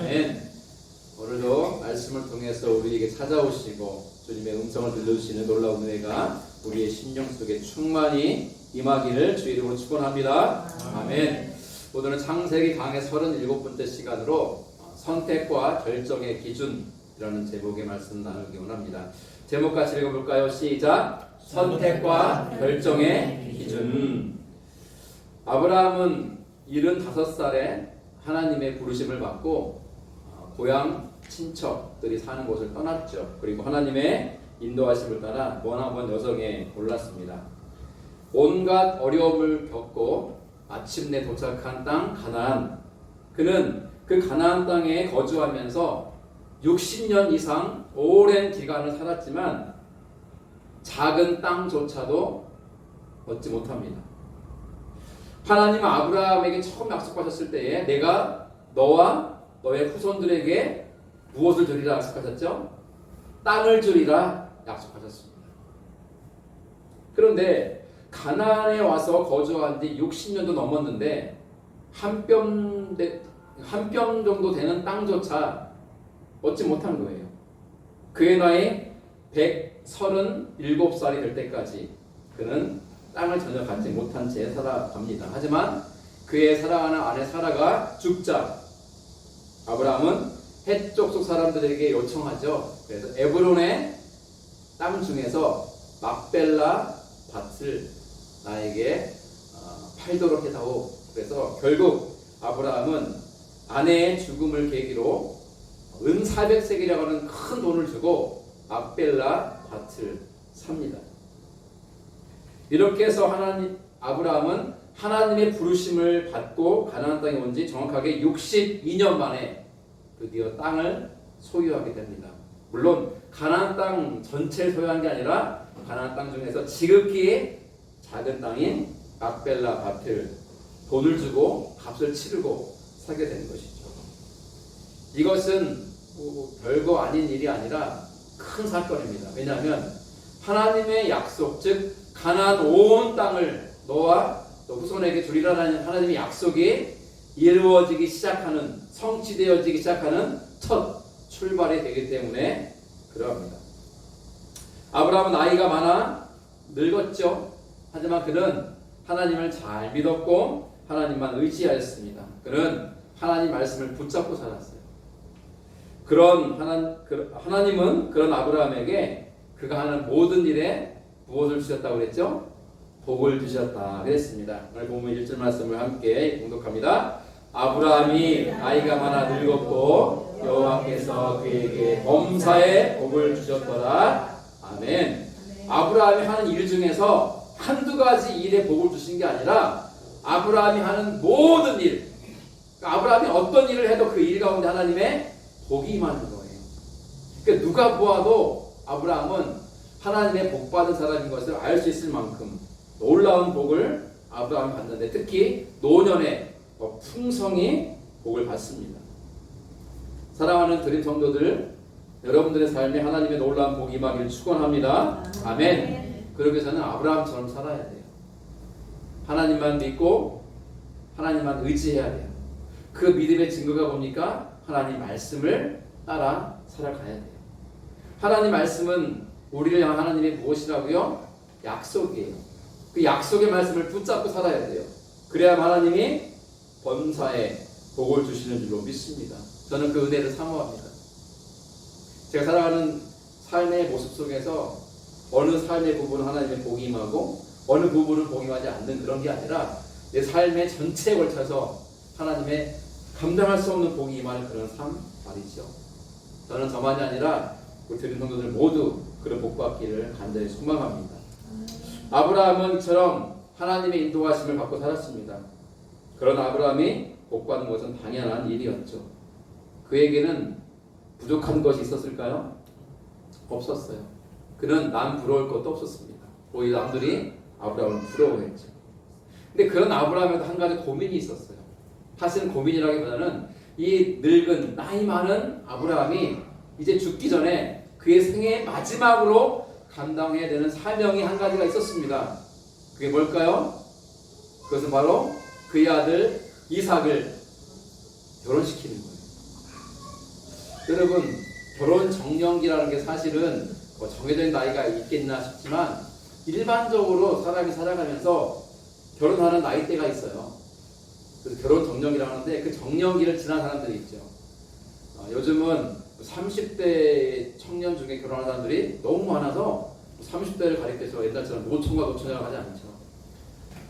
아멘. 오늘도 말씀을 통해서 우리에게 찾아오시고 주님의 음성을 들려주시는 놀라운 은혜가 우리의 심령 속에 충만히 임하기를 주의 이름으로 축원합니다. 아멘. 오늘은 창세기 강의 37번째 시간으로 선택과 결정의 기준이라는 제목의 말씀 나누기 원합니다. 제목 같이 읽어볼까요? 시작. 선택과 결정의 기준. 아브라함은 75살에 하나님의 부르심을 받고 고향 친척들이 사는 곳을 떠났죠. 그리고 하나님의 인도하심을 따라 머나먼 여정에 올랐습니다. 온갖 어려움을 겪고 마침내 도착한 땅 가나안. 그는 그 가나안 땅에 거주하면서 60년 이상 오랜 기간을 살았지만 작은 땅조차도 얻지 못합니다. 하나님은 아브라함에게 처음 약속하셨을 때에 내가 너와 너의 후손들에게 무엇을 주리라 약속하셨죠? 땅을 주리라 약속하셨습니다. 그런데 가나안에 와서 거주한 지 60년도 넘었는데 한 뼘 정도 되는 땅조차 얻지 못한 거예요. 그의 나이 137살이 될 때까지 그는 땅을 전혀 갖지 못한 채 살아갑니다. 하지만 그의 사랑하는 아내 사라가 죽자 아브라함은 헷 족속 사람들에게 요청하죠. 그래서 에브론의 땅 중에서 막벨라 밭을 나에게 팔도록 해다오. 그래서 결국 아브라함은 아내의 죽음을 계기로 은 400세겔이라고 하는 큰 돈을 주고 막벨라 밭을 삽니다. 이렇게 해서 아브라함은 하나님의 부르심을 받고 가나안 땅에 온 지 정확하게 62년 만에 드디어 땅을 소유하게 됩니다. 물론 가나안 땅 전체를 소유한 게 아니라 가나안 땅 중에서 지극히 작은 땅인 막벨라 밭을 돈을 주고 값을 치르고 사게 된 것이죠. 이것은 별거 아닌 일이 아니라 큰 사건입니다. 왜냐하면 하나님의 약속, 즉 가나안 온 땅을 너와 너 후손에게 주리라는 하나님의 약속이 이루어지기 시작하는, 성취되어지기 시작하는 첫 출발이 되기 때문에 그러합니다. 아브라함은 나이가 많아 늙었죠. 하지만 그는 하나님을 잘 믿었고 하나님만 의지하였습니다. 그는 하나님 말씀을 붙잡고 살았어요. 하나님은 그런 아브라함에게 그가 하는 모든 일에 무엇을 주셨다고 그랬죠? 복을 주셨다 그랬습니다. 오늘 보면 1절 말씀을 함께 공독합니다. 아브라함이 나이가 많아 늙었고 여호와께서 그에게 범사에 복을 주셨더라. 아멘. 아브라함이 하는 일 중에서 한두 가지 일에 복을 주신 게 아니라 아브라함이 하는 모든 일, 아브라함이 어떤 일을 해도 그 일 가운데 하나님의 복이 임하는 거예요. 그러니까 누가 보아도 아브라함은 하나님의 복받은 사람인 것을 알 수 있을 만큼 놀라운 복을 아브라함이 받는데 특히 노년에 풍성히 복을 받습니다. 사랑하는 드림 성도들, 여러분들의 삶에 하나님의 놀라운 복이 임하기를 축원합니다. 아멘. 그러기 위해서는 아브라함처럼 살아야 돼요. 하나님만 믿고 하나님만 의지해야 돼요. 그 믿음의 증거가 뭡니까? 하나님 말씀을 따라 살아가야 돼요. 하나님 말씀은 우리를 향한 하나님의 무엇이라고요? 약속이에요. 그 약속의 말씀을 붙잡고 살아야 돼요. 그래야 하나님이 범사에 복을 주시는 줄로 믿습니다. 저는 그 은혜를 사모합니다. 제가 살아가는 삶의 모습 속에서 어느 삶의 부분은 하나님의 복이 임하고 어느 부분은 복이 임하지 않는 그런 게 아니라 내 삶의 전체에 걸쳐서 하나님의 감당할 수 없는 복이 임하는 그런 삶 말이죠. 저는 저만이 아니라 우리 드림 성도들 모두 그런 복 받기를 간절히 소망합니다. 아브라함은 이처럼 하나님의 인도하심을 받고 살았습니다. 그런 아브라함이 복 받는 것은 당연한 일이었죠. 그에게는 부족한 것이 있었을까요? 없었어요. 그는 남 부러울 것도 없었습니다. 오히려 남들이 아브라함을 부러워했죠. 근데 그런 아브라함에도 한 가지 고민이 있었어요. 사실은 고민이라기보다는 이 늙은 나이 많은 아브라함이 이제 죽기 전에 그의 생애 마지막으로 감당해야 되는 사명이 한 가지가 있었습니다. 그게 뭘까요? 그것은 바로 그의 아들 이삭을 결혼시키는 거예요. 여러분 결혼 정년기라는 게 사실은 뭐 정해진 나이가 있겠나 싶지만 일반적으로 사람이 살아가면서 결혼하는 나이대가 있어요. 그래서 결혼 정년기라고 하는데 그 정년기를 지난 사람들이 있죠. 요즘은 30대 청년 중에 결혼한 사람들이 너무 많아서 30대를 가리켜서 옛날처럼 노총과 노처녀라고 하지 않죠.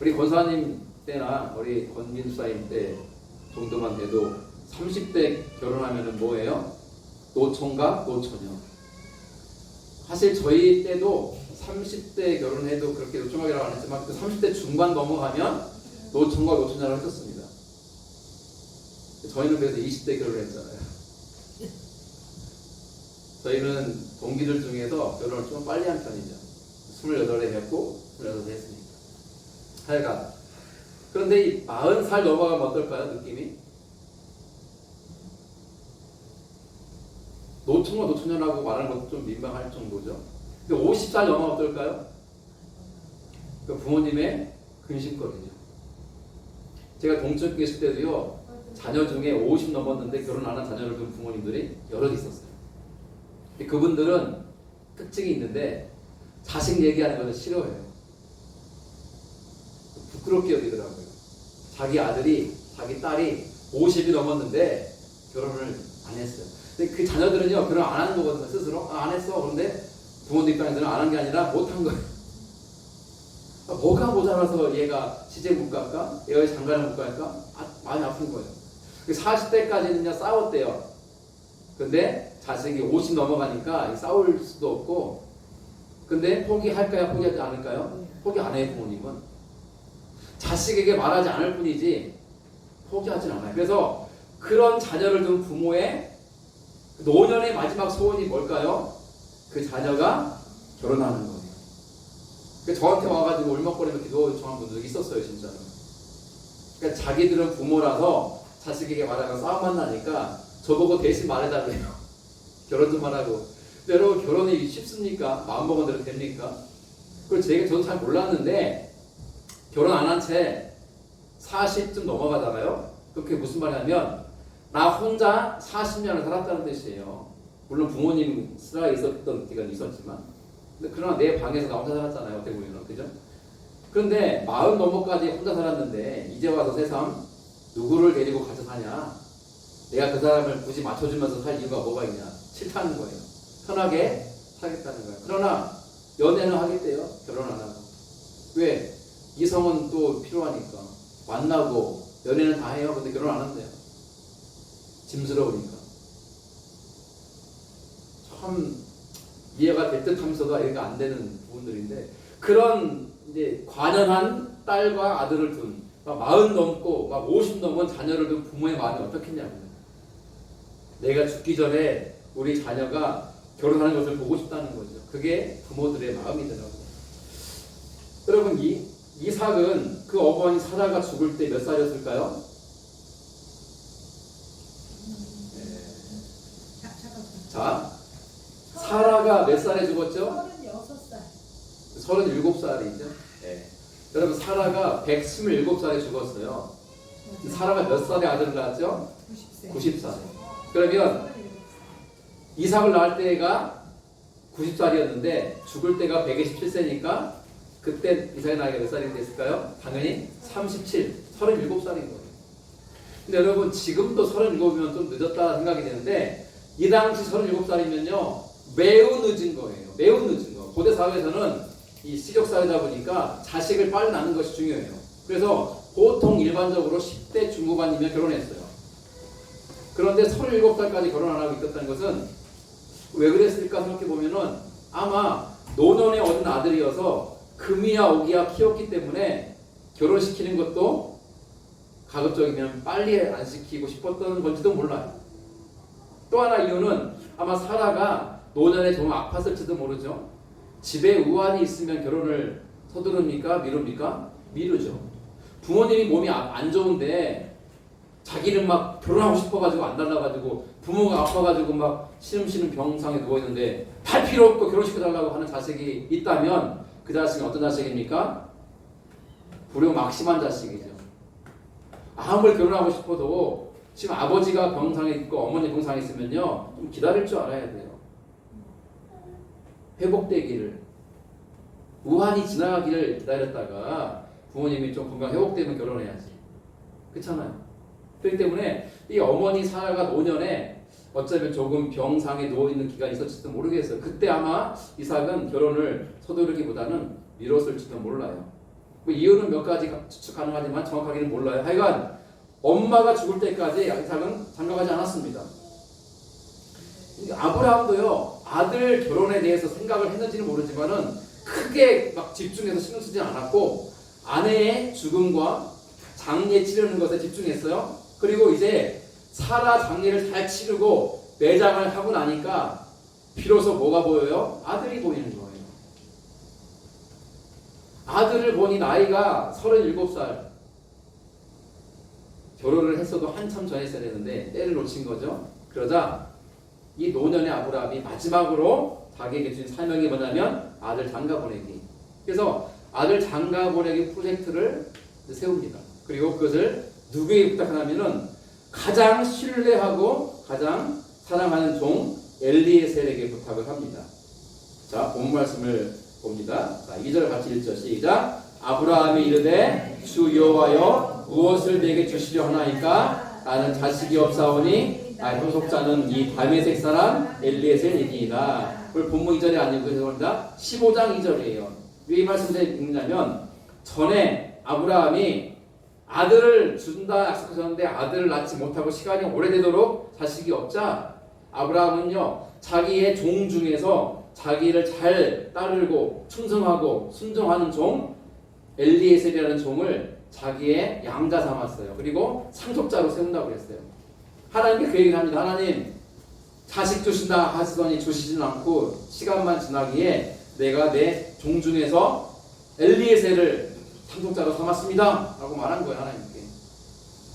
우리 권사님 때나 우리 권민수사님 때 정도만 돼도 30대 결혼하면은 뭐예요? 노총과 노처녀. 사실 저희 때도 30대 결혼해도 그렇게 노총각이라고 안 했지만 그 30대 중반 넘어가면 노총과 노처녀라고 했었습니다. 저희는 그래서 20대 결혼을 했잖아요. 저희는 동기들 중에서 결혼을 좀 빨리 한 편이죠. 28에 했고 26에 했으니까. 하여간 그런데 이 40살 넘어가면 어떨까요? 느낌이? 노총과 노처녀라고 말하는 것도 좀 민망할 정도죠. 근데 50살 넘어가면 어떨까요? 그 부모님의 근심거리죠. 제가 동쪽에 있을 때도요, 자녀 중에 50 넘었는데 결혼 안 한 자녀를 둔 부모님들이 여럿 있었어요. 그분들은 특징이 있는데 자식 얘기하는 것을 싫어해요. 부끄럽게 여기더라고요. 자기 아들이, 자기 딸이 50이 넘었는데 결혼을 안 했어요. 근데 그 자녀들은요, 결혼 안 하는 거거든요, 스스로. 안 했어. 그런데 부모님 입장에서는 안 한 게 아니라 못 한 거예요. 뭐가 모자라서 얘가 시집 못 갈까? 얘가 장가를 못 갈까? 많이 아픈 거예요. 40대까지는요, 싸웠대요. 근데 자식이 50 넘어가니까 싸울 수도 없고, 근데 포기할까요? 포기하지 않을까요? 포기 안 해요, 부모님은. 자식에게 말하지 않을 뿐이지 포기하지 않아요. 그래서 그런 자녀를 둔 부모의 노년의 마지막 소원이 뭘까요? 그 자녀가 결혼하는 거예요. 저한테 와가지고 울먹거리며 기도 요청한 분들이 있었어요, 진짜로. 그러니까 자기들은 부모라서 자식에게 말하면 싸움만 나니까 저보고 대신 말해달래요. 결혼 좀 하라고. 근데 여러분, 결혼이 쉽습니까? 마음먹은 대로 됩니까? 그걸 저도 잘 몰랐는데, 결혼 안 한 채 40쯤 넘어가잖아요? 그게 무슨 말이냐면, 나 혼자 40년을 살았다는 뜻이에요. 물론 부모님 쓰라가 있었던 기간이 있었지만, 근데 그러나 내 방에서 나 혼자 살았잖아요, 어떻게 보면. 그죠? 그런데 40 넘어까지 혼자 살았는데, 이제 와서 새삼 누구를 데리고 같이 사냐? 내가 그 사람을 굳이 맞춰주면서 살 이유가 뭐가 있냐? 싫다는 거예요. 편하게 살겠다는 거예요. 그러나 연애는 하겠대요. 결혼 안 하고. 왜? 이성은 또 필요하니까. 만나고 연애는 다 해요. 근데 결혼 안 한대요. 짐스러우니까. 참 이해가 될 듯 하면서도 이해가 안 되는 부분들인데, 그런 이제 관연한 딸과 아들을 둔, 막 40 넘고 막 50 넘은 자녀를 둔 부모의 마음이 어떻겠냐고요. 내가 죽기 전에 우리 자녀가 결혼하는 것을 보고 싶다는 거죠. 그게 부모들의 마음이더라고요. 여러분, 이삭은 그 어머니 사라가 죽을 때 몇 살이었을까요? 자, 사라가 몇 살에 죽었죠? 37살이죠. 네. 여러분, 사라가 127살에 죽었어요. 사라가 몇 살에 아들을 낳았죠? 90살. 그러면 이삭을 낳을 때가 90살이었는데 죽을 때가 127세니까 그때 이삭의 나이가 몇 살이 됐을까요? 당연히 37, 37살인 거예요. 근데 여러분, 지금도 37이면 좀 늦었다 생각이 되는데, 이 당시 37살이면요 매우 늦은 거예요. 매우 늦은 거. 고대 사회에서는 이 식욕사회다 보니까 자식을 빨리 낳는 것이 중요해요. 그래서 보통 일반적으로 10대 중후반이면 결혼했어요. 그런데 37살까지 결혼 안 하고 있었다는 것은 왜 그랬을까 생각해보면은 아마 노년에 얻은 아들이어서 금이야 오기야 키웠기 때문에 결혼시키는 것도 가급적이면 빨리 안 시키고 싶었던 건지도 몰라요. 또 하나 이유는 아마 사라가 노년에 정말 아팠을지도 모르죠. 집에 우환이 있으면 결혼을 서두릅니까? 미룹니까? 미루죠. 부모님이 몸이 안 좋은데 자기는 막 결혼하고 싶어가지고 안 달라가지고 부모가 아파가지고 막 시름시름 병상에 누워있는데 할 필요 없고 결혼시켜달라고 하는 자식이 있다면 그 자식은 어떤 자식입니까? 불효 막심한 자식이죠. 아무리 결혼하고 싶어도 지금 아버지가 병상에 있고 어머니 병상에 있으면요 좀 기다릴 줄 알아야 돼요. 회복되기를, 우환이 지나가기를 기다렸다가 부모님이 좀 건강 회복되면 결혼해야지. 그렇잖아요. 그렇기 때문에 이 어머니 사라가 노년에 어쩌면 조금 병상에 누워있는 기간이 있었을지도 모르겠어요. 그때 아마 이삭은 결혼을 서두르기보다는 미뤘을지도 몰라요. 뭐 이유는 몇 가지 추측 가능하지만 정확하게는 몰라요. 하여간 엄마가 죽을 때까지 이삭은 장가가지 않았습니다. 아브라함도요 아들 결혼에 대해서 생각을 했는지는 모르지만은 크게 막 집중해서 신경 쓰지 않았고 아내의 죽음과 장례 치르는 것에 집중했어요. 그리고 이제 사라 장례를 잘 치르고 매장을 하고 나니까 비로소 뭐가 보여요? 아들이 보이는 거예요. 아들을 보니 나이가 37살. 결혼을 했어도 한참 전에 했어야 되는데 때를 놓친 거죠. 그러자 이 노년의 아브라함이 마지막으로 자기에게 주신 사명이 뭐냐면 아들 장가 보내기. 그래서 아들 장가 보내기 프로젝트를 세웁니다. 그리고 그것을 누구에게 부탁하냐면은 가장 신뢰하고 가장 사랑하는 종 엘리에셀에게 부탁을 합니다. 자, 본 말씀을 봅니다. 자, 2절 같이 읽죠. 시작. 아브라함이 이르되 주 여호와여 무엇을 내게 주시려 하나이까? 나는 자식이 없사오니 나의 상속자는 이 다메섹 사람 엘리에셀이니이다. 그걸 본문 2절이 아니고 죄송합니다. 15장 2절이에요. 왜 이 말씀을 읽느냐면 전에 아브라함이 아들을 준다 약속하셨는데 아들을 낳지 못하고 시간이 오래되도록 자식이 없자 아브라함은요 자기의 종 중에서 자기를 잘 따르고 충성하고 순종하는 종 엘리에셀이라는 종을 자기의 양자 삼았어요. 그리고 상속자로 세운다고 그랬어요. 하나님께 그 얘기를 합니다. 하나님 자식 주신다 하시더니 주시진 않고 시간만 지나기에 내가 내 종 중에서 엘리에셀을 상속자로 삼았습니다 라고 말한 거예요. 하나님께.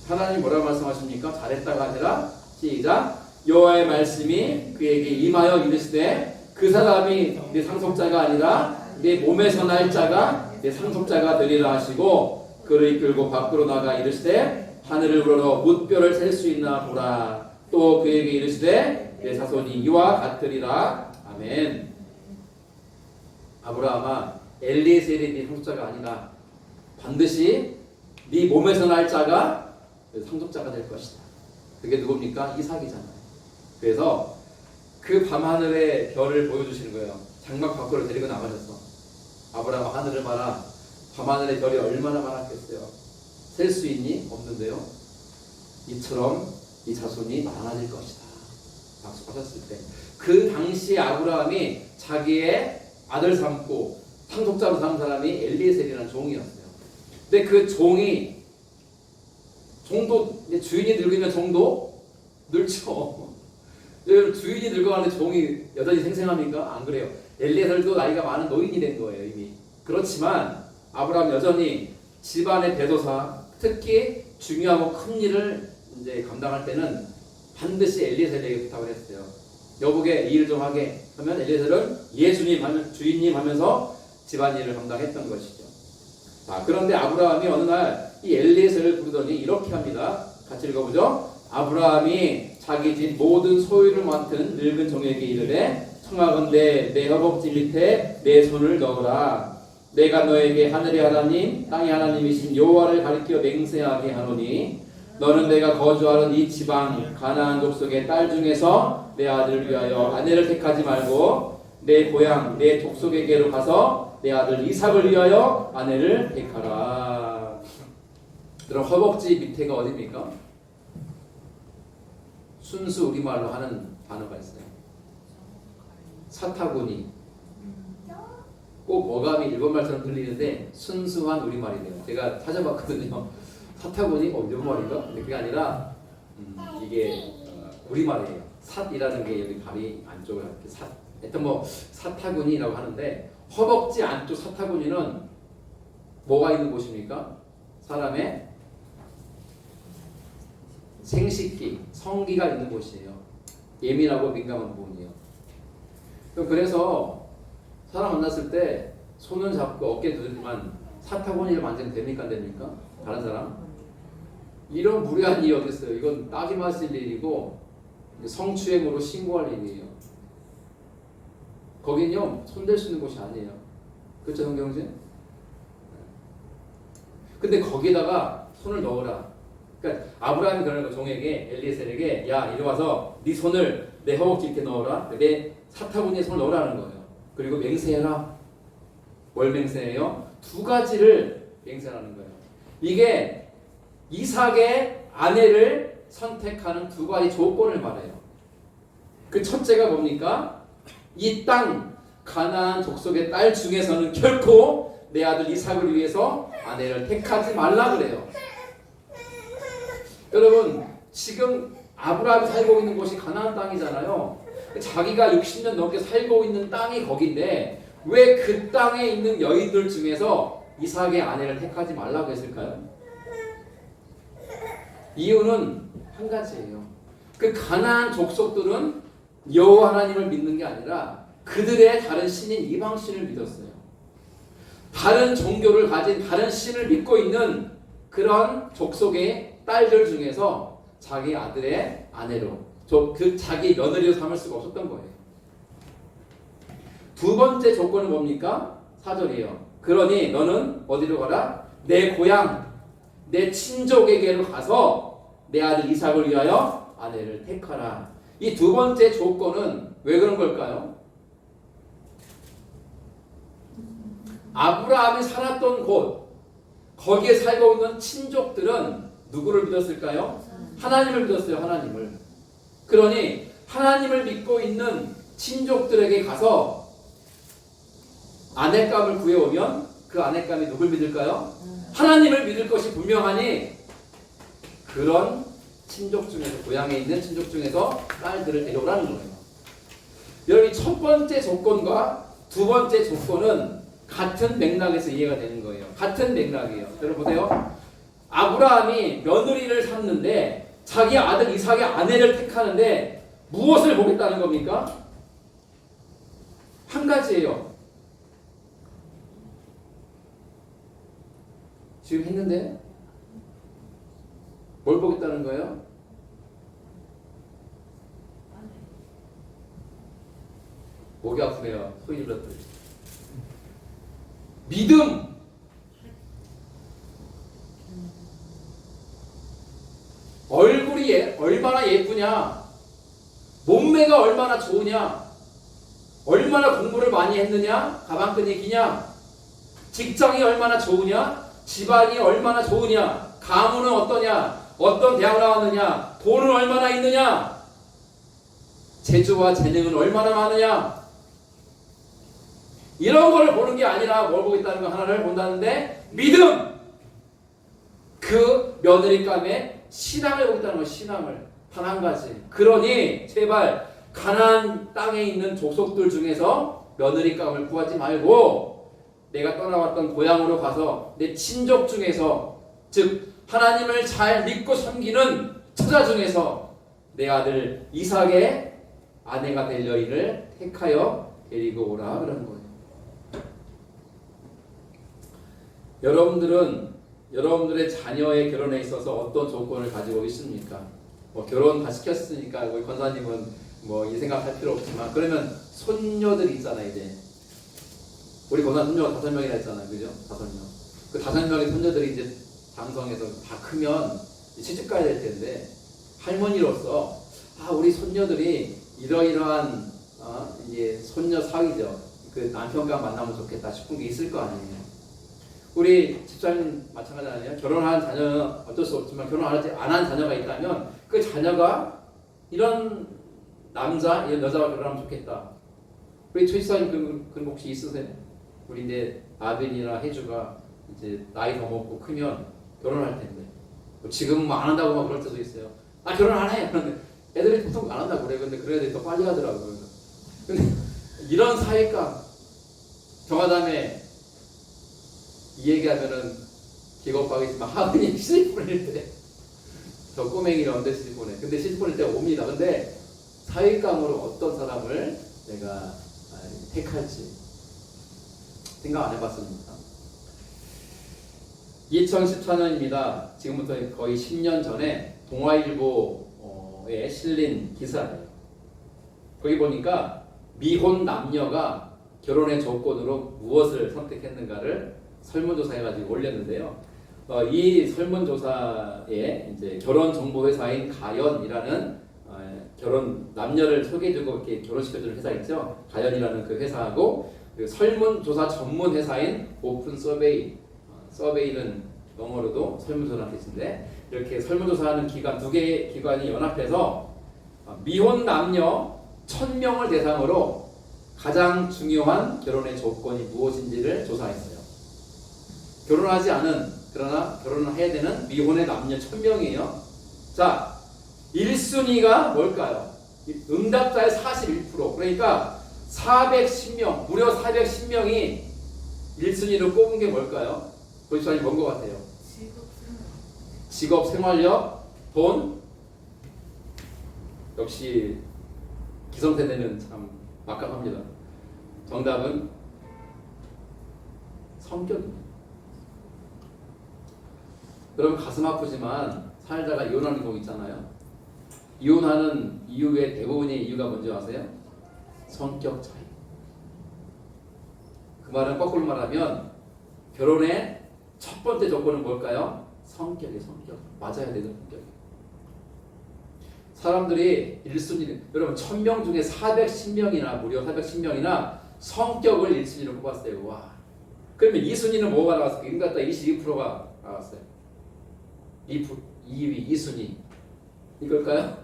하나님 뭐라고 말씀하십니까? 잘했다가 아니라 시작. 여호와의 말씀이 그에게 임하여 이르시되 그 사람이 내 상속자가 아니라 내 몸에서 날 자가 내 상속자가 되리라 하시고 그를 이끌고 밖으로 나가 이르시되 하늘을 우러러 뭇별을 셀 수 있나 보라. 또 그에게 이르시되 내 자손이 이와 같으리라. 아멘. 아브라함아 엘리에셀이 네 상속자가 아니라 반드시 네 몸에서 날 자가 상속자가 될 것이다. 그게 누굽니까? 이삭이잖아요. 그래서 그 밤하늘의 별을 보여주시는 거예요. 장막 밖으로 데리고 나가셔서 아브라함 하늘을 봐라. 밤하늘의 별이 얼마나 많았겠어요. 셀 수 있니? 없는데요. 이처럼 이 자손이 많아질 것이다. 약속하셨을 때 그 당시에 아브라함이 자기의 아들 삼고 상속자로 삼은 사람이 엘리에셀이라는 종이었어요. 근데 그 종이 종도 주인이 늙으면 종도 늙죠. 주인이 늙어가는데 종이 여전히 생생합니까? 안 그래요. 엘리에셀도 나이가 많은 노인이 된 거예요 이미. 그렇지만 아브라함 여전히 집안의 대도사, 특히 중요하고 큰 일을 이제 감당할 때는 반드시 엘리에셀에게 부탁을 했어요. 여보게 이 일 좀 하게 하면 엘리에셀은 예수님 하면 주인님 하면서 집안일을 감당했던 것이죠. 자, 그런데 아브라함이 어느 날 이 엘리에셀을 부르더니 이렇게 합니다. 같이 읽어보죠. 아브라함이 자기 집 모든 소유를 맡은 늙은 종에게 이르되 청하건대 내 허벅지 밑에 내 손을 넣으라. 내가 너에게 하늘의 하나님 땅의 하나님이신 여호와를 가리켜 맹세하게 하노니 너는 내가 거주하는 이 지방 가나안 족속의 딸 중에서 내 아들을 위하여 아내를 택하지 말고 내 고향 내 족속에게로 가서 내 아들 이삭을 위하여 아내를 택하라. 그럼 허벅지 밑에가 어디입니까? 순수 우리말로 하는 단어가 있어요. 사타구니. 꼭 어감이 일본말처럼 들리는데 순수한 우리말이네요. 제가 찾아봤거든요. 사타구니? 일본말인가? 근데 그게 아니라 이게 우리말이에요. 삿이라는 게 여기 다리 안쪽을 이렇게 삿. 하여튼 뭐 사타구니라고 하는데 허벅지 안쪽 사타구니는 뭐가 있는 곳입니까? 사람의 생식기, 성기가 있는 곳이에요. 예민하고 민감한 부분이에요. 그래서 사람 만났을 때 손은 잡고 어깨 두드리지만 사타구니를 만지면 됩니까 안 됩니까? 다른 사람? 이런 무례한 일이 어디 있어요? 이건 따지 마실 일이고 성추행으로 신고할 일이에요. 거긴요 손댈 수 있는 곳이 아니에요. 그렇죠, 성경진? 근데 거기다가 손을 넣으라. 그러니까 아브라함이 그러는 거 종에게 엘리에셀에게 야 이리 와서 네 손을 내 허벅지 이렇게 넣어라. 내 사타구니에 손을 넣으라는 거예요. 그리고 맹세해라. 뭘 맹세해요? 두 가지를 맹세하는 거예요. 이게 이삭의 아내를 선택하는 두 가지 조건을 말해요. 그 첫째가 뭡니까? 이 땅 가나안 족속의 딸 중에서는 결코 내 아들 이삭을 위해서 아내를 택하지 말라 그래요. 여러분 지금 아브라함이 살고 있는 곳이 가나안 땅이잖아요. 자기가 60년 넘게 살고 있는 땅이 거긴데 왜 그 땅에 있는 여인들 중에서 이삭의 아내를 택하지 말라고 했을까요? 이유는 한 가지예요. 그 가나안 족속들은 여호와 하나님을 믿는 게 아니라 그들의 다른 신인 이방신을 믿었어요. 다른 종교를 가진 다른 신을 믿고 있는 그런 족속의 딸들 중에서 자기 아들의 아내로 그 자기 며느리로 삼을 수가 없었던 거예요. 두 번째 조건은 뭡니까? 4절이에요. 그러니 너는 어디로 가라? 내 고향 내 친족에게로 가서 내 아들 이삭을 위하여 아내를 택하라. 이 두 번째 조건은 왜 그런 걸까요? 아브라함이 살았던 곳 거기에 살고 있는 친족들은 누구를 믿었을까요? 하나님을 믿었어요. 하나님을. 그러니 하나님을 믿고 있는 친족들에게 가서 아내감을 구해오면 그 아내감이 누굴 믿을까요? 하나님을 믿을 것이 분명하니 그런 친족 중에서 고향에 있는 친족 중에서 딸들을 데려오라는 거예요. 여러분 첫 번째 조건과 두 번째 조건은 같은 맥락에서 이해가 되는 거예요. 같은 맥락이에요. 여러분 보세요. 아브라함이 며느리를 삼는데 자기 아들 이삭의 아내를 택하는데 무엇을 보겠다는 겁니까? 한 가지예요. 지금 했는데 뭘 보겠다는 거예요? 목이 아프네요. 소리 질렀더니. 믿음. 얼굴이 얼마나 예쁘냐, 몸매가 얼마나 좋으냐, 얼마나 공부를 많이 했느냐, 가방끈이 기냐, 직장이 얼마나 좋으냐, 집안이 얼마나 좋으냐, 가문은 어떠냐, 어떤 대학 나왔느냐, 돈은 얼마나 있느냐, 재주와 재능은 얼마나 많으냐, 이런 걸 보는 게 아니라 뭘 보겠다는 거 하나를 본다는데 믿음. 그 며느리감에 신앙을 보겠다는 거. 신앙을 단 한 가지. 그러니 제발 가나안 땅에 있는 족속들 중에서 며느리감을 구하지 말고 내가 떠나왔던 고향으로 가서 내 친족 중에서 즉 하나님을 잘 믿고 섬기는 처자 중에서 내 아들 이삭의 아내가 될 여인을 택하여 데리고 오라 그러는 거예요. 여러분들은 여러분들의 자녀의 결혼에 있어서 어떤 조건을 가지고 있습니까? 뭐 결혼 다 시켰으니까 우리 권사님은 뭐 이 생각할 필요 없지만 그러면 손녀들이 있잖아요. 이제 우리 권사 손녀가 5명이나 했잖아요. 그죠? 5명. 그 5명의 손녀들이 이제 장성해서 다 크면 시집 가야 될 텐데 할머니로서 우리 손녀들이 이러이러한 이제 손녀 사귀죠. 그 남편과 만나면 좋겠다 싶은 게 있을 거 아니에요. 우리 집사님 마찬가지 아니에요? 결혼한 자녀는 어쩔 수 없지만 결혼 안 한 자녀가 있다면 그 자녀가 이런 남자, 이런 여자와 결혼하면 좋겠다. 우리 최 집사님 그런 거 혹시 있으세요? 우리 이제 아벤이나 혜주가 이제 나이 더 먹고 크면 결혼할 텐데 지금은 뭐 안 한다고 막 그럴 때도 있어요. 결혼 안 해. 그런데 애들이 보통 안 한다고 그래. 근데 그런 애들이 더 빨리 하더라고요. 근데 이런 사회감 정하다음에 이 얘기하면은 기겁하겠지만 하느님 시집 보낼 때 저 꼬맹이를 언제 시집 보내. 근데 시집 보낼 때가 옵니다. 근데 사회감으로 어떤 사람을 내가 택할지 생각 안 해봤습니까? 2014년입니다. 지금부터 거의 10년 전에 동아일보에 실린 기사예요. 거기 보니까 미혼 남녀가 결혼의 조건으로 무엇을 선택했는가를 설문조사해가지고 올렸는데요. 이 설문조사에 이제 결혼정보회사인 가연이라는 결혼 남녀를 소개해주고 이렇게 결혼시켜주는 회사 있죠. 가연이라는 그 회사하고 그 설문조사 전문 회사인 오픈 서베이, 서베이는 영어로도 설문조사라는 뜻인데 이렇게 설문조사하는 기관 두 개의 기관이 연합해서 미혼 남녀 1000명을 대상으로 가장 중요한 결혼의 조건이 무엇인지를 조사했어요. 결혼하지 않은 그러나 결혼을 해야 되는 미혼의 남녀 1000명이에요. 자, 1순위가 뭘까요? 응답자의 41%, 그러니까 410명, 무려 410명이 1순위로 꼽은 게 뭘까요? 보시면 뭔 것 같아요? 직업, 생활력, 돈. 역시 기성세대는 참 막강합니다. 정답은 성격입니다. 여러분 가슴 아프지만 살다가 이혼하는 경우 있잖아요. 이혼하는 이유의 대부분의 이유가 뭔지 아세요? 성격 차이. 그 말은 거꾸로 말하면 결혼의 첫 번째 조건은 뭘까요? 성격이에요. 성격. 맞아야 되는 성격이에요. 사람들이 1순위, 여러분 1000명 중에 410명이나 무려 410명이나 성격을 1순위로 뽑았어요. 와. 그러면 2순위는 뭐가 나왔을까요? 인간다 22%가 나왔어요. 2위, 2순위. 이걸까요?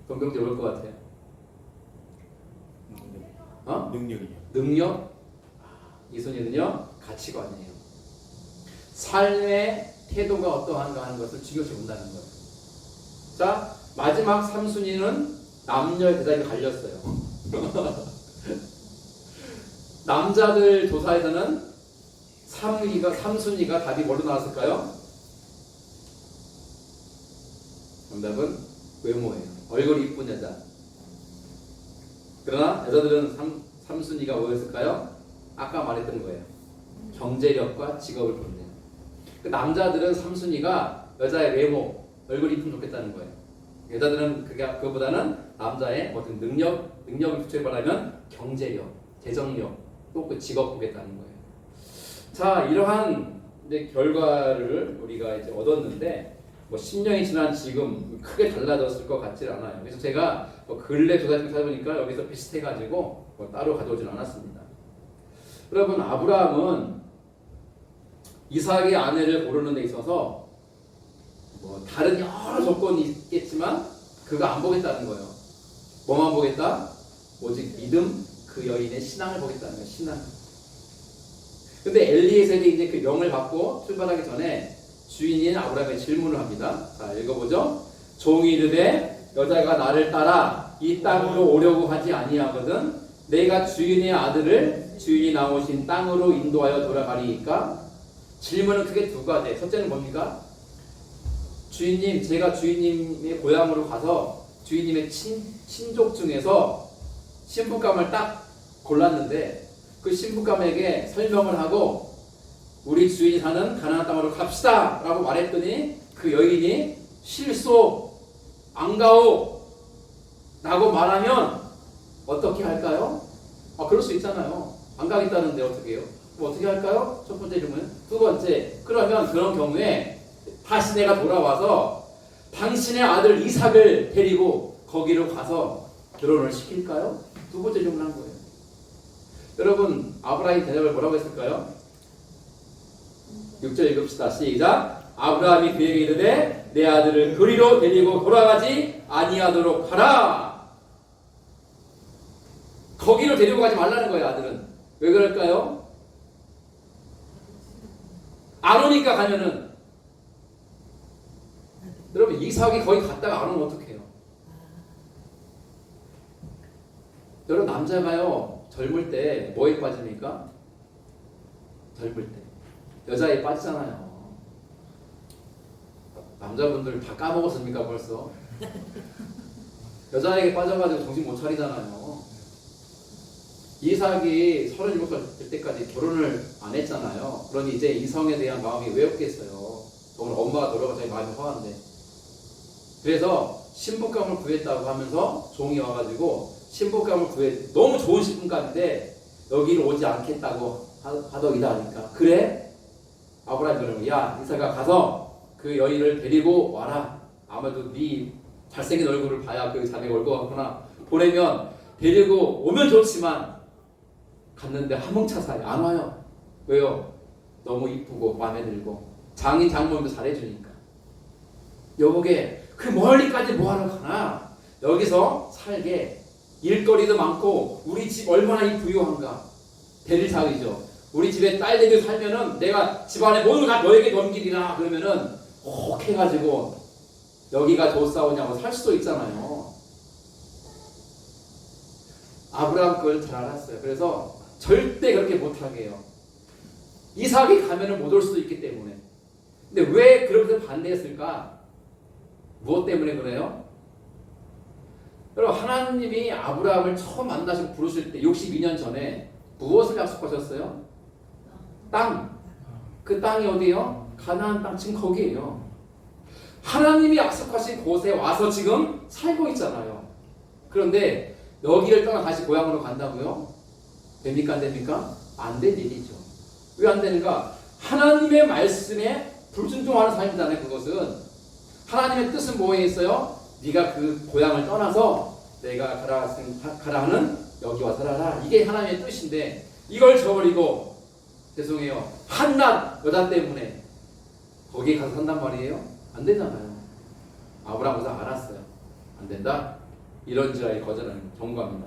동경제 올 것 같아요. 능력이요. 능력? 2순위는요, 가치관이에요. 삶의 태도가 어떠한가 하는 것을 중요시 본다는 거예요. 자, 마지막 3순위는 남녀의 대답이 갈렸어요. 남자들 조사에서는 3순위가 답이 뭘로 나왔을까요? 정답은 외모예요. 얼굴이 이쁜 여자. 그러나 여자들은 3순위가 뭐였을까요? 아까 말했던 거예요. 경제력과 직업을 본대요. 남자들은 3순위가 여자의 외모, 얼굴이 이쁘면 좋겠다는 거예요. 여자들은 그거보다는 남자의 어떤 능력을 붙여 말하면 경제력, 재정력, 또 그 직업 보겠다는 거예요. 자, 이러한 결과를 우리가 이제 얻었는데, 10년이 지난 지금 크게 달라졌을 것 같지 않아요. 그래서 제가 근래 조사를 찾아보니까 여기서 비슷해가지고 따로 가져오진 않았습니다. 여러분, 아브라함은 이삭의 아내를 고르는 데 있어서 다른 여러 조건이 있겠지만 그거 안 보겠다는 거예요. 뭐만 보겠다? 오직 믿음, 그 여인의 신앙을 보겠다는 거예요. 신앙. 근데 엘리에셀이 이제 그 명을 받고 출발하기 전에 주인인 아브라함에 질문을 합니다. 자, 읽어보죠. 종이 이르되 여자가 나를 따라 이 땅으로 오려고 하지 아니하거든 내가 주인의 아들을 주인이 나오신 땅으로 인도하여 돌아가리이까? 질문은 크게 두 가지. 첫째는 뭡니까? 주인님, 제가 주인님의 고향으로 가서 주인님의 친족 중에서 신부감을 딱 골랐는데 그 신부감에게 설명을 하고 우리 주인이 사는 가나안 땅으로 갑시다 라고 말했더니 그 여인이 실소, 안 가오 라고 말하면 어떻게 할까요? 그럴 수 있잖아요. 안 가겠다는데 어떻게 해요? 어떻게 할까요? 첫 번째 질문. 두 번째, 그러면 그런 경우에 다시 내가 돌아와서 당신의 아들 이삭을 데리고 거기로 가서 결혼을 시킬까요? 두 번째 질문을 한 거예요. 여러분, 아브라함이 대답을 뭐라고 했을까요? 6절 읽읍시다. 시작. 아브라함이 그에게 이르되 내 아들을 그리로 데리고 돌아가지 아니하도록 하라. 거기로 데리고 가지 말라는 거예요. 아들은. 왜 그럴까요? 안 오니까 가면은. 여러분, 이삭이 거기 갔다가 안 오면 어떡해요? 여러분, 남자가요 젊을 때 뭐에 빠집니까? 젊을 때 여자에 빠지잖아요. 남자분들 다 까먹었습니까 벌써? 여자에게 빠져가지고 정신 못 차리잖아요. 이삭이 37살 될 때까지 결혼을 안 했잖아요. 그러니 이제 이성에 대한 마음이 왜 없겠어요. 오늘 엄마가 돌아가서 마음이 화한데. 그래서 신부감을 구했다고 하면서 종이 와가지고 신부감을 너무 좋은 신부감인데 여기를 오지 않겠다고 하더이다 하니까 그래? 아브라함이 그러면 야 이삭아 가서 그 여인을 데리고 와라. 아마도 네 잘생긴 얼굴을 봐야 그 자네가 올 것 같구나. 보내면 데리고 오면 좋지만 갔는데 화몽차사에 안 와요. 왜요? 너무 이쁘고 마음에 들고 장인 장모님도 잘해주니까. 여보게 그 멀리까지 뭐하러 가나. 여기서 살게. 일거리도 많고 우리 집 얼마나 이 부유한가. 대리사위죠. 우리 집에 딸내미 살면은 내가 집안에 모든 걸 다 너에게 넘기리라. 그러면은 혹 해가지고 여기가 좋사오냐고 살 수도 있잖아요. 아브라함 그걸 잘 알았어요. 그래서 절대 그렇게 못하게 해요. 이삭이 가면은 못 올 수도 있기 때문에. 근데 왜 그렇게 반대했을까? 무엇 때문에 그래요? 여러분 하나님이 아브라함을 처음 만나시고 부르실 때 62년 전에 무엇을 약속하셨어요? 땅. 그 땅이 어디예요? 가나안 땅. 지금 거기에요. 하나님이 약속하신 곳에 와서 지금 살고 있잖아요. 그런데 여기를 떠나 다시 고향으로 간다고요? 됩니까 안 됩니까? 안 된 일이죠. 왜 안 되는가? 하나님의 말씀에 불순종하는 삶이잖아요. 그것은 하나님의 뜻은 뭐에 있어요? 네가 그 고향을 떠나서 내가 가라 하는 여기와 살아라. 이게 하나님의 뜻인데 이걸 저버리고 죄송해요. 한낱 여자 때문에 거기에 가서 산단 말이에요? 안 되잖아요. 아브라함은 알았어요. 안 된다. 이런지라 거절하는 경고합니다.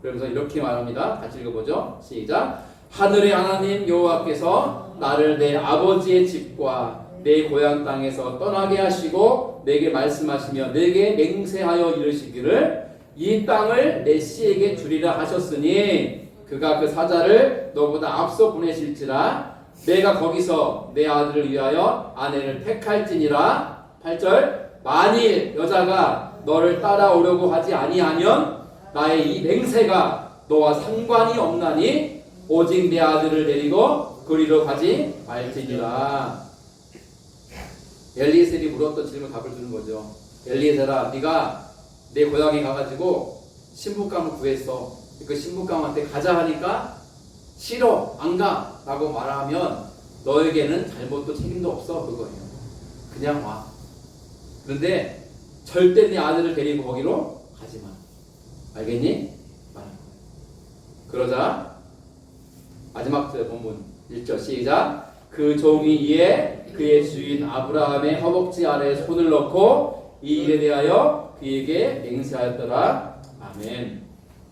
그러면서 이렇게 말합니다. 같이 읽어보죠. 시작. 하늘의 하나님 여호와께서 나를 내 아버지의 집과 내 고향 땅에서 떠나게 하시고 내게 말씀하시며 내게 맹세하여 이르시기를 이 땅을 내 씨에게 주리라 하셨으니 그가 그 사자를 너보다 앞서 보내실지라 내가 거기서 내 아들을 위하여 아내를 택할지니라. 8절. 만일 여자가 너를 따라오려고 하지 아니하면 나의 이 맹세가 너와 상관이 없나니 오직 내 아들을 데리고 그리로 가지 말지니라. 엘리에셀이 물었던 질문 답을 주는 거죠. 엘리에셀아 네가 내 고향에 가가지고 신부감을 구했어. 그 신부감한테 가자 하니까 싫어 안 가 라고 말하면 너에게는 잘못도 책임도 없어. 그거예요. 그냥 와. 그런데 절대 네 아들을 데리고 거기로 가지 마. 알겠니? 말하는 거예요. 그러자 마지막 본문 1절 시작. 그 종이 이에 그의 주인 아브라함의 허벅지 아래에 손을 넣고 이 일에 대하여 그에게 맹세하였더라. 아멘.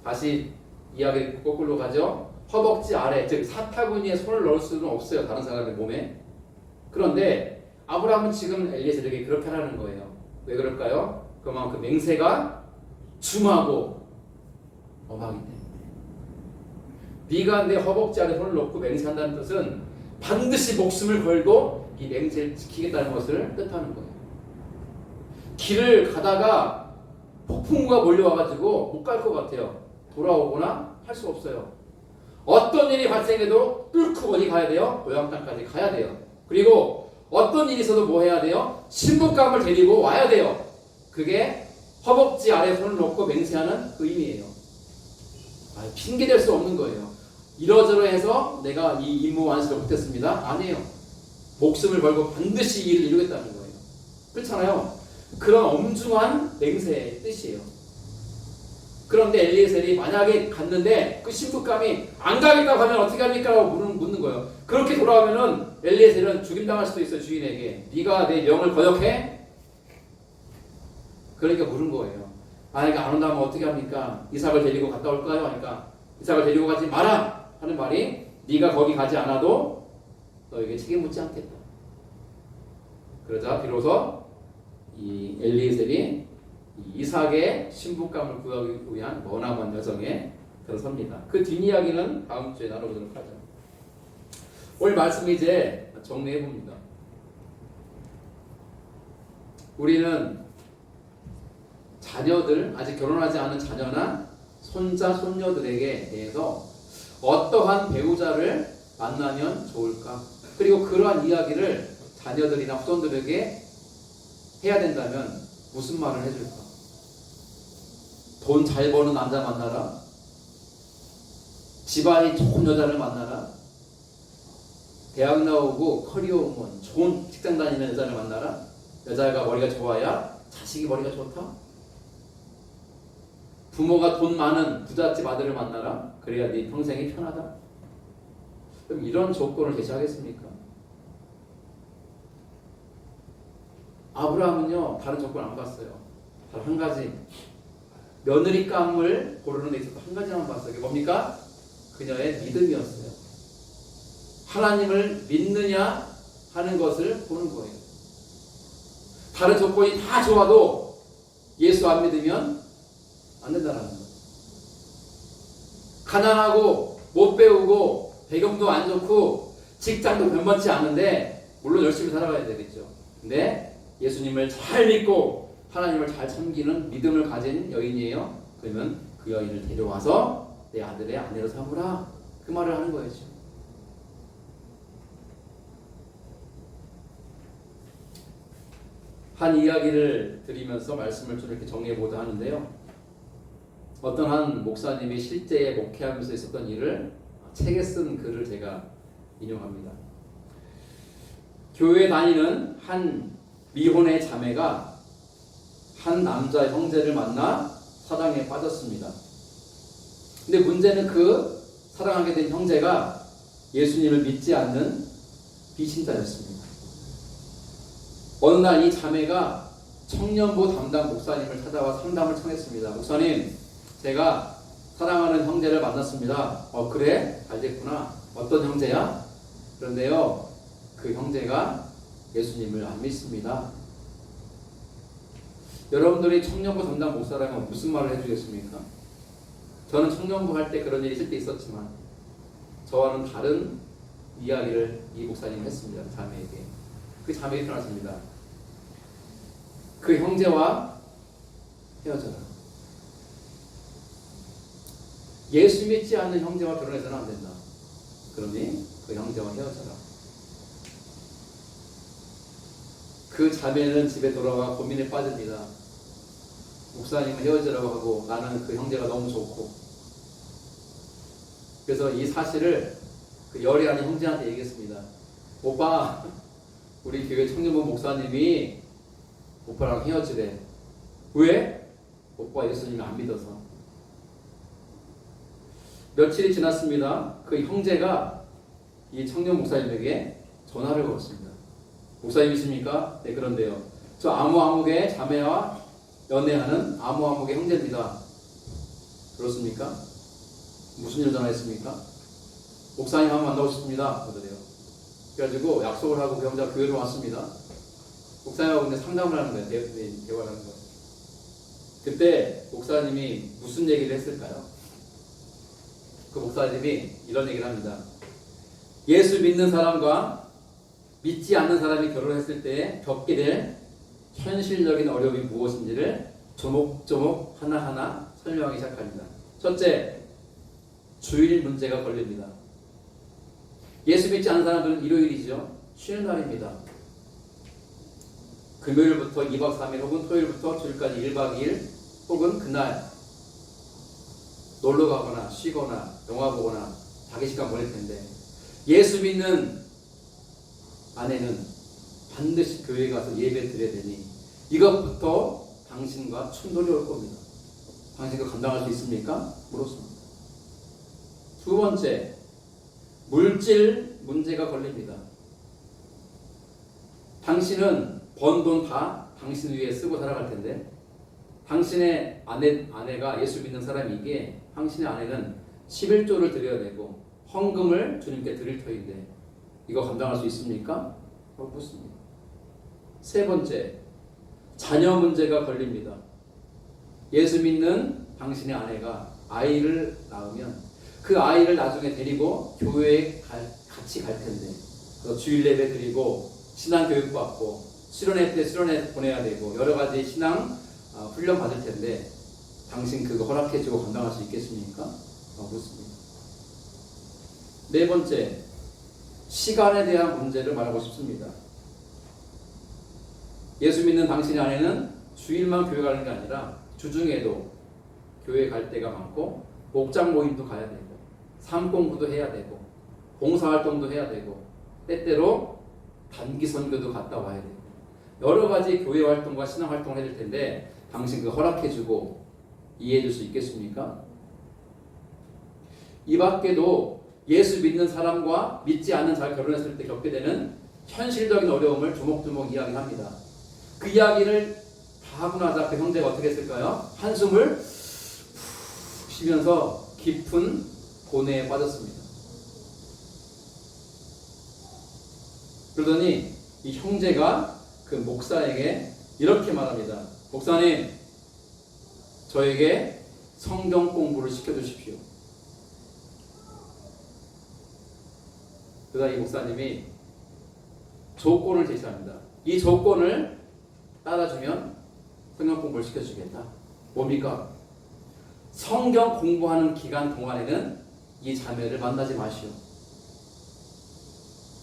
다시 이야기 거꾸로 가죠. 허벅지 아래, 즉 사타구니에 손을 넣을 수는 없어요. 다른 사람의 몸에. 그런데 아브라함은 지금 엘리에셀에게 그렇게 하라는 거예요. 왜 그럴까요? 그만큼 맹세가 중하고 엄하기 때문에. 네가 내 허벅지 아래 손을 놓고 맹세한다는 뜻은 반드시 목숨을 걸고 이 맹세를 지키겠다는 것을 뜻하는 거예요. 길을 가다가 폭풍우가 몰려와가지고 못 갈 것 같아요. 돌아오거나 할 수 없어요. 어떤 일이 발생해도 뚫고 어디 가야 돼요? 고향 땅까지 가야 돼요. 그리고 어떤 일이 있어도 뭐 해야 돼요? 신부감을 데리고 와야 돼요. 그게 허벅지 아래 손을 놓고 맹세하는 의미예요. 핑계댈 수 없는 거예요. 이러저러해서 내가 이 임무 완수를 못했습니다. 아니에요. 목숨을 걸고 반드시 이 일을 이루겠다는 거예요. 그렇잖아요. 그런 엄중한 맹세의 뜻이에요. 그런데 엘리에셀이 만약에 갔는데 그 신부감이 안 가겠다고 하면 어떻게 합니까? 라고 묻는 거예요. 그렇게 돌아오면은 엘리에셀은 죽임당할 수도 있어요. 주인에게. 네가 내 명을 거역해? 그러니까 물은 거예요. 만약에 안 온다면 어떻게 합니까? 이삭을 데리고 갔다 올까요? 하니까 이삭을 데리고 가지 마라 하는 말이 네가 거기 가지 않아도 너에게 책임 묻지 않겠다. 그러자 비로소 이 엘리에셀이 이삭의 신부감을 구하기 위한 머나먼 여정에 들어섭니다. 그 뒷이야기는 다음 주에 나눠보도록 하죠. 오늘 말씀 이제 정리해 봅니다. 우리는 자녀들, 아직 결혼하지 않은 자녀나 손자, 손녀들에게 대해서 어떠한 배우자를 만나면 좋을까? 그리고 그러한 이야기를 자녀들이나 후손들에게 해야 된다면 무슨 말을 해줄까? 돈 잘 버는 남자 만나라? 집안이 좋은 여자를 만나라? 대학 나오고 커리어 우먼, 좋은 직장 다니는 여자를 만나라? 여자가 머리가 좋아야 자식이 머리가 좋다? 부모가 돈 많은 부잣집 아들을 만나라? 그래야 네 평생이 편하다? 그럼 이런 조건을 제시하겠습니까? 아브라함은요, 다른 조건 안 봤어요. 단 한 가지. 며느리감을 고르는 데 있어서 한 가지만 봤어요. 그게 뭡니까? 그녀의 믿음이었어요. 하나님을 믿느냐 하는 것을 보는 거예요. 다른 조건이 다 좋아도 예수 안 믿으면 안 된다는 거예요. 가난하고 못 배우고 배경도 안 좋고 직장도 변변치 않은데 물론 열심히 살아가야 되겠죠. 근데 예수님을 잘 믿고 하나님을 잘 섬기는 믿음을 가진 여인이에요. 그러면 그 여인을 데려와서 내 아들의 아내로 삼으라. 그 말을 하는 거였죠. 한 이야기를 드리면서 말씀을 좀 이렇게 정리해보자 하는데요. 어떤 한 목사님이 실제 목회하면서 있었던 일을 책에 쓴 글을 제가 인용합니다. 교회 다니는 한 미혼의 자매가 한 남자 형제를 만나 사랑에 빠졌습니다. 근데 문제는 그 사랑하게 된 형제가 예수님을 믿지 않는 비신자였습니다. 어느 날 이 자매가 청년부 담당 목사님을 찾아와 상담을 청했습니다. 목사님, 제가 사랑하는 형제를 만났습니다. 그래? 잘 됐구나. 어떤 형제야? 그런데요, 그 형제가 예수님을 안 믿습니다. 여러분들이 청년부 담당 목사라면 무슨 말을 해주겠습니까? 저는 청년부 할 때 그런 일이 있을 때 있었지만 저와는 다른 이야기를 이 목사님이 했습니다. 자매에게. 그 자매가 일어났습니다. 그 형제와 헤어져라. 예수 믿지 않는 형제와 결혼해서는 안 된다. 그러니 그 형제와 헤어져라. 그 자매는 집에 돌아와 고민에 빠집니다. 목사님은 헤어지라고 하고 나는 그 형제가 너무 좋고. 그래서 이 사실을 그 열이 아닌 형제한테 얘기했습니다. 오빠, 우리 교회 청년부 목사님이 오빠랑 헤어지래. 왜? 오빠 예수님을 안 믿어서. 며칠이 지났습니다. 그 형제가 이 청년 목사님에게 전화를 걸었습니다. 목사님이십니까? 네, 그런데요. 저 아무아무개 자매와 연애하는 아무아무개 형제입니다. 그렇습니까? 무슨 일 전화했습니까? 목사님 한번 만나고 싶습니다. 그러더래요. 그래가지고 약속을 하고 그 형제가 교회로 왔습니다. 목사님하고 근데 상담을 하는 거예요. 대화를 하는 거예요. 그때 목사님이 무슨 얘기를 했을까요? 그 목사님이 이런 얘기를 합니다. 예수 믿는 사람과 믿지 않는 사람이 결혼했을 때 겪게 될 현실적인 어려움이 무엇인지를 조목조목 하나하나 설명하기 시작합니다. 첫째, 주일 문제가 걸립니다. 예수 믿지 않는 사람들은 일요일이죠. 쉬는 날입니다. 금요일부터 2박 3일 혹은 토요일부터 주일까지 1박 2일 혹은 그날 놀러 가거나 쉬거나 영화 보거나 자기 시간 보낼 텐데 예수 믿는 아내는 반드시 교회에 가서 예배 드려야 되니 이것부터 당신과 충돌이 올 겁니다. 당신도 감당할 수 있습니까? 물었습니다. 두 번째, 물질 문제가 걸립니다. 당신은 번 돈 다 당신 위에 쓰고 살아갈 텐데 당신의 아내가 예수 믿는 사람이기에 당신의 아내는 11조를 드려야 되고 헌금을 주님께 드릴 터인데 이거 감당할 수 있습니까? 라고 묻습니다. 세 번째, 자녀 문제가 걸립니다. 예수 믿는 당신의 아내가 아이를 낳으면 그 아이를 나중에 데리고 교회에 같이 갈 텐데 그래서 주일 예배 드리고 신앙 교육 받고 수련회 때 수련회 보내야 되고 여러 가지 신앙 훈련 받을 텐데 당신 그거 허락해주고 감당할 수 있겠습니까? 묻습니다. 네 번째, 시간에 대한 문제를 말하고 싶습니다. 예수 믿는 당신 안에는 주일만 교회 가는 게 아니라 주중에도 교회 갈 때가 많고 목장 모임도 가야 되고 삶 공부도 해야 되고 봉사활동도 해야 되고 때때로 단기 선교도 갔다 와야 되고 여러 가지 교회 활동과 신앙 활동을 해야 될 텐데 당신 그 허락해주고 이해해줄 수 있겠습니까? 이 밖에도 예수 믿는 사람과 믿지 않는 사람이 결혼했을 때 겪게 되는 현실적인 어려움을 조목조목 이야기합니다. 그 이야기를 다 하고 나자 그 형제가 어떻게 했을까요? 한숨을 푹 쉬면서 깊은 고뇌에 빠졌습니다. 그러더니 이 형제가 그 목사에게 이렇게 말합니다. 목사님, 저에게 성경 공부를 시켜주십시오. 그러다 이 목사님이 조건을 제시합니다. 이 조건을 따라주면 성경 공부를 시켜주겠다. 뭡니까? 성경 공부하는 기간 동안에는 이 자매를 만나지 마시오.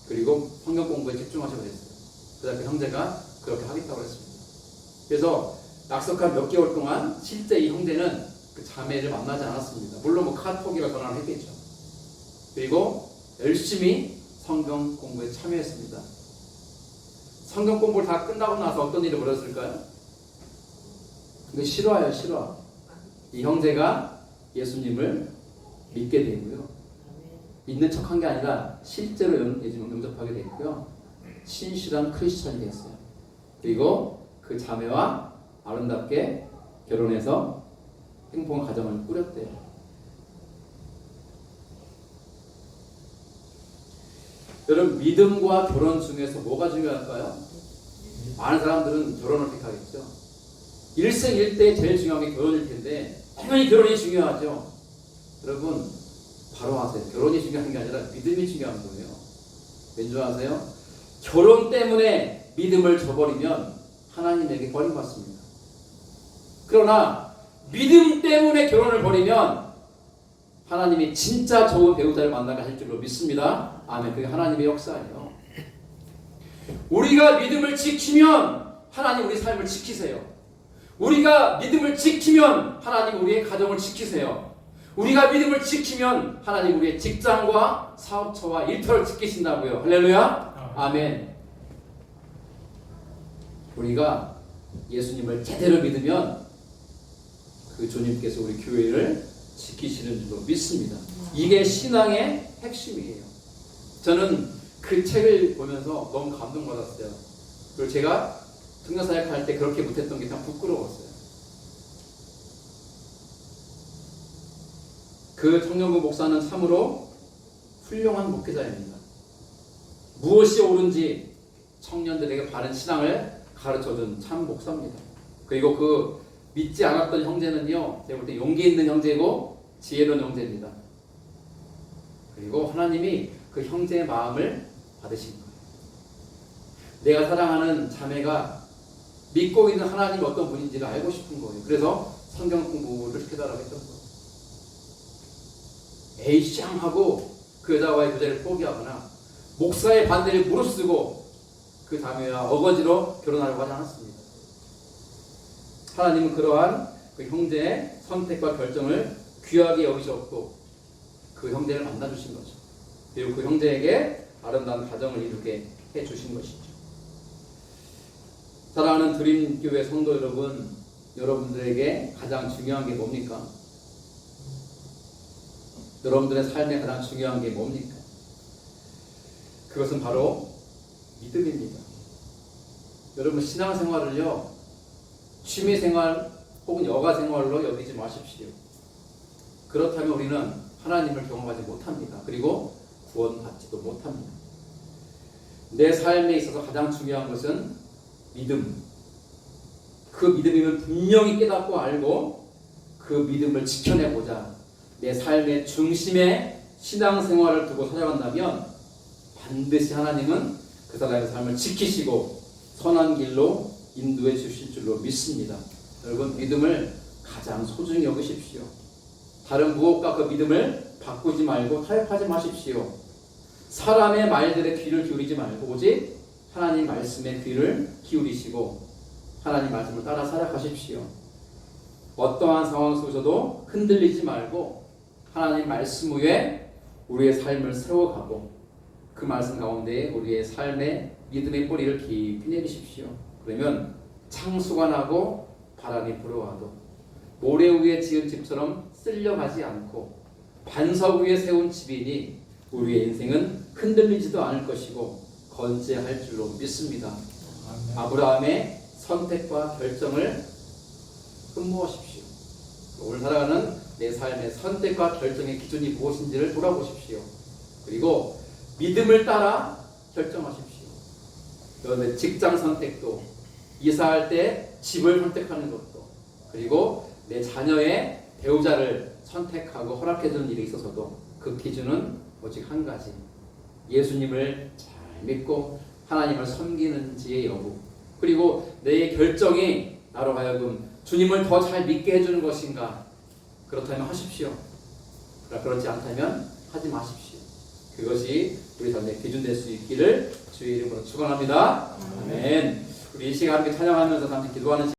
그리고 성경 공부에 집중하셔야 됐어요. 그래서 그 형제가 그렇게 하겠다고 했습니다. 그래서 약속한 몇 개월 동안 실제 이 형제는 그 자매를 만나지 않았습니다. 물론 뭐 카톡이라 전화를 했겠죠. 그리고 열심히 성경 공부에 참여했습니다. 성경 공부를 다 끝나고 나서 어떤 일이 벌어졌을까요? 이거 실화예요, 실화. 이 형제가 예수님을 믿게 되고요. 믿는 척한 게 아니라 실제로 영접하게 됐고요. 신실한 크리스천이 됐어요. 그리고 그 자매와 아름답게 결혼해서 행복한 가정을 꾸렸대요. 여러분, 믿음과 결혼 중에서 뭐가 중요할까요? 많은 사람들은 결혼을 택하겠죠. 일생일대 제일 중요한 게 결혼일 텐데 당연히 결혼이 중요하죠. 여러분, 바로 아세요. 결혼이 중요한 게 아니라 믿음이 중요한 거예요. 왠지 아세요? 결혼 때문에 믿음을 저버리면 하나님에게 버림받습니다. 그러나 믿음 때문에 결혼을 버리면 하나님이 진짜 좋은 배우자를 만나게 할 줄로 믿습니다. 아멘. 그게 하나님의 역사예요. 우리가 믿음을 지키면 하나님 우리 삶을 지키세요. 우리가 믿음을 지키면 하나님 우리의 가정을 지키세요. 우리가 믿음을 지키면 하나님 우리의 직장과 사업처와 일터를 지키신다고요. 할렐루야. 아멘. 우리가 예수님을 제대로 믿으면 그 주님께서 우리 교회를 지키시는 줄로 믿습니다. 이게 신앙의 핵심이에요. 저는 그 책을 보면서 너무 감동받았어요. 그리고 제가 청년사역 할 때 그렇게 못했던 게 참 부끄러웠어요. 그 청년부 목사는 참으로 훌륭한 목회자입니다. 무엇이 옳은지 청년들에게 바른 신앙을 가르쳐준 참 목사입니다. 그리고 그 믿지 않았던 형제는요, 제가 볼 때 용기 있는 형제고 지혜로운 형제입니다. 그리고 하나님이 그 형제의 마음을 받으신 거예요. 내가 사랑하는 자매가 믿고 있는 하나님이 어떤 분인지를 알고 싶은 거예요. 그래서 성경 공부를 시켜달라고 했던 거예요. 에이씨 하고 그 여자와의 교제를 포기하거나 목사의 반대를 무릅쓰고 그 자매와 어거지로 결혼하려고 하지 않았습니다. 하나님은 그러한 그 형제의 선택과 결정을 귀하게 여기셨고 그 형제를 만나주신 거죠. 그리고 그 형제에게 아름다운 가정을 이루게 해주신 것이죠. 사랑하는 드림교회 성도 여러분, 여러분들에게 가장 중요한 게 뭡니까? 여러분들의 삶에 가장 중요한 게 뭡니까? 그것은 바로 믿음입니다. 여러분, 신앙생활을요, 취미생활 혹은 여가생활로 여기지 마십시오. 그렇다면 우리는 하나님을 경험하지 못합니다. 그리고 구원받지도 못합니다. 내 삶에 있어서 가장 중요한 것은 믿음. 그 믿음임을 분명히 깨닫고 알고 그 믿음을 지켜내고자 내 삶의 중심에 신앙생활을 두고 살아간다면 반드시 하나님은 그 사람의 삶을 지키시고 선한 길로 인도해 주실 줄로 믿습니다. 여러분, 믿음을 가장 소중히 여기십시오. 다른 무엇과 그 믿음을 바꾸지 말고 타협하지 마십시오. 사람의 말들에 귀를 기울이지 말고 오직 하나님 말씀에 귀를 기울이시고 하나님 말씀을 따라 살아가십시오. 어떠한 상황 속에서도 흔들리지 말고 하나님 말씀 위에 우리의 삶을 세워가고 그 말씀 가운데 우리의 삶의 믿음의 뿌리를 깊이 내리십시오. 그러면 창수가 나고 바람이 불어와도 모래 위에 지은 집처럼 쓸려가지 않고 반석 위에 세운 집이니 우리의 인생은 흔들리지도 않을 것이고 건재할 줄로 믿습니다. 아브라함의 선택과 결정을 흠모하십시오. 오늘 살아가는 내 삶의 선택과 결정의 기준이 무엇인지를 돌아보십시오. 그리고 믿음을 따라 결정하십시오. 여러분의 직장 선택도, 이사할 때 집을 선택하는 것도, 그리고 내 자녀의 배우자를 선택하고 허락해주는 일에 있어서도 그 기준은 오직 한 가지. 예수님을 잘 믿고 하나님을 섬기는지의 여부. 그리고 내 결정이 나로 하여금 주님을 더 잘 믿게 해주는 것인가? 그렇다면 하십시오. 그렇지 않다면 하지 마십시오. 그것이 우리 삶의 기준 될 수 있기를 주의 이름으로 축원합니다. 아멘. 우리 이 시간 함께 찬양하면서 잠시 기도하는 시간